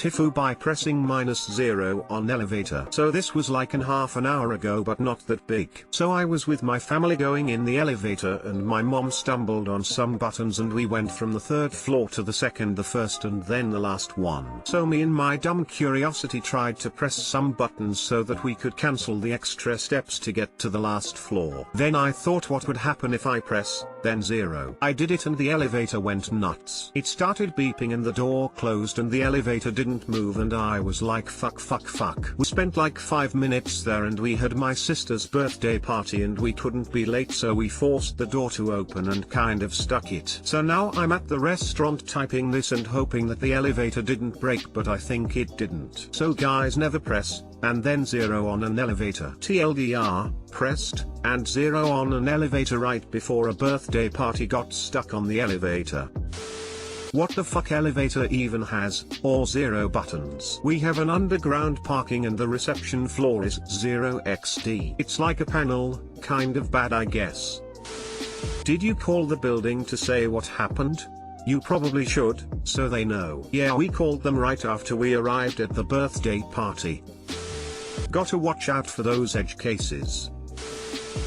TIFU by pressing -0 on elevator. So this was like half an hour ago, but not that big. So I was with my family going in the elevator and my mom stumbled on some buttons and we went from the 3rd floor to the 2nd, the 1st and then the last one. So me and my dumb curiosity tried to press some buttons so that we could cancel the extra steps to get to the last floor. Then I thought, what would happen if I press, then 0. I did it and the elevator went nuts. It started beeping and the door closed and the elevator didn't move and I was like fuck. We spent like 5 minutes there and we had my sister's birthday party and we couldn't be late, so we forced the door to open and kind of stuck it. So now I'm at the restaurant typing this and hoping that the elevator didn't break, but I think it didn't. So guys, never press, and then 0 on an elevator. TLDR, pressed, and 0 on an elevator right before a birthday party got stuck on the elevator. What the fuck elevator even has, or 0 buttons? We have an underground parking and the reception floor is 0xd. It's like a panel, kind of bad I guess. Did you call the building to say what happened? You probably should, so they know. Yeah, we called them right after we arrived at the birthday party. Gotta watch out for those edge cases.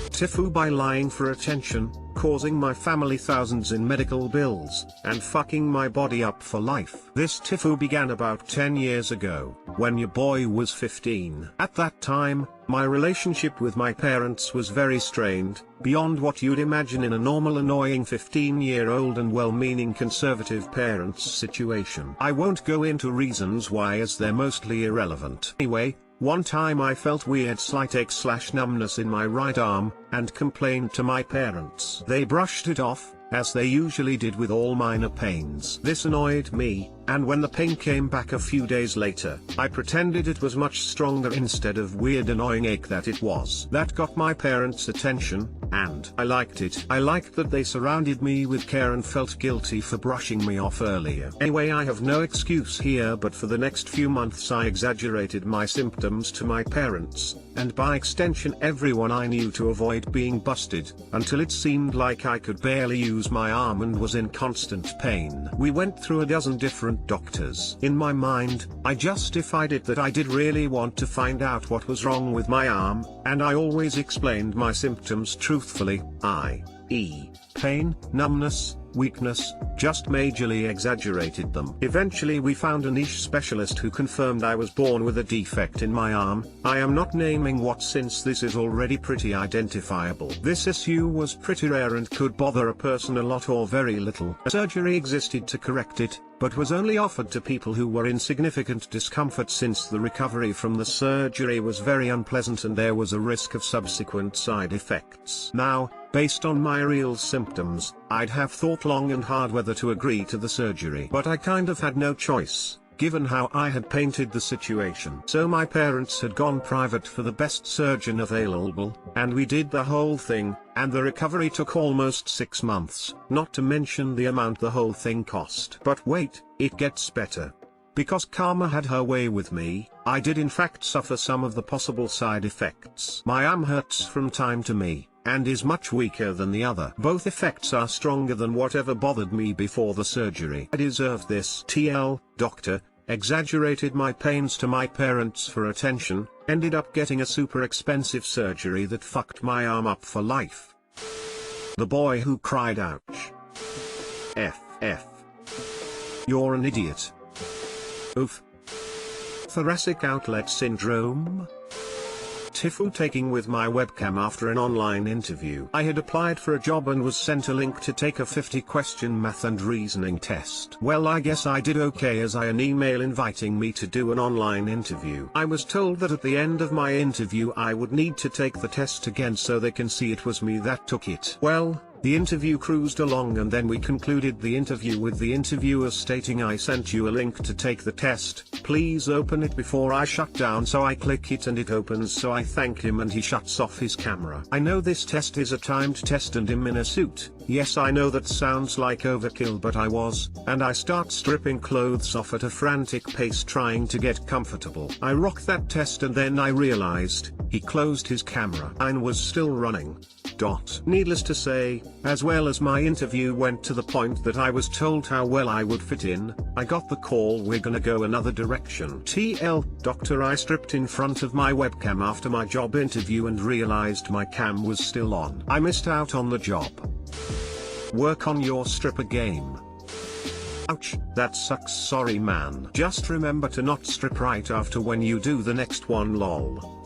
TIFU by lying for attention, causing my family thousands in medical bills, and fucking my body up for life. This TIFU began about 10 years ago, when your boy was 15. At that time, my relationship with my parents was very strained, beyond what you'd imagine in a normal annoying 15-year-old and well-meaning conservative parent's situation. I won't go into reasons why, as they're mostly irrelevant. Anyway, one time I felt weird slight ache/numbness in my right arm, and complained to my parents. They brushed it off, as they usually did with all minor pains. This annoyed me, and when the pain came back a few days later, I pretended it was much stronger instead of weird annoying ache that it was. That got my parents' attention, and I liked it. I liked that they surrounded me with care and felt guilty for brushing me off earlier. Anyway, I have no excuse here, but for the next few months I exaggerated my symptoms to my parents, and by extension everyone I knew, to avoid being busted, until it seemed like I could barely use my arm and was in constant pain. We went through a dozen different doctors. In my mind, I justified it that I did really want to find out what was wrong with my arm, and I always explained my symptoms truthfully, i.e., pain, numbness, weakness, just majorly exaggerated them. Eventually we found a niche specialist who confirmed I was born with a defect in my arm. I am not naming what, since this is already pretty identifiable. This issue was pretty rare and could bother a person a lot or very little. A surgery existed to correct it, but was only offered to people who were in significant discomfort, since the recovery from the surgery was very unpleasant and there was a risk of subsequent side effects. Now, based on my real symptoms, I'd have thought long and hard whether to agree to the surgery. But I kind of had no choice, given how I had painted the situation. So my parents had gone private for the best surgeon available, and we did the whole thing, and the recovery took almost 6 months, not to mention the amount the whole thing cost. But wait, it gets better. Because karma had her way with me, I did in fact suffer some of the possible side effects. My arm hurts from time to me, and is much weaker than the other. Both effects are stronger than whatever bothered me before the surgery. I deserve this. TL, doctor, exaggerated my pains to my parents for attention, ended up getting a super expensive surgery that fucked my arm up for life. The boy who cried ouch. You're an idiot. Oof. Thoracic outlet syndrome? TIFU taking with my webcam after an online interview. I had applied for a job and was sent a link to take a 50-question math and reasoning test. Well, I guess I did okay, as I an email inviting me to do an online interview. I was told that at the end of my interview I would need to take the test again so they can see it was me that took it. Well, the interview cruised along and then we concluded the interview with the interviewer stating, "I sent you a link to take the test, please open it before I shut down." So I click it and it opens, so I thank him and he shuts off his camera. I know this test is a timed test and I'm in a suit. Yes, I know that sounds like overkill, but I was, and I start stripping clothes off at a frantic pace trying to get comfortable. I rock that test and then I realized, he closed his camera. Mine was still running. Needless to say, as well as my interview went to the point that I was told how well I would fit in, I got the call we're gonna go another direction. Doctor, I stripped in front of my webcam after my job interview and realized my cam was still on. I missed out on the job. Work on your stripper game. Ouch, that sucks, sorry man. Just remember to not strip right after when you do the next one, lol.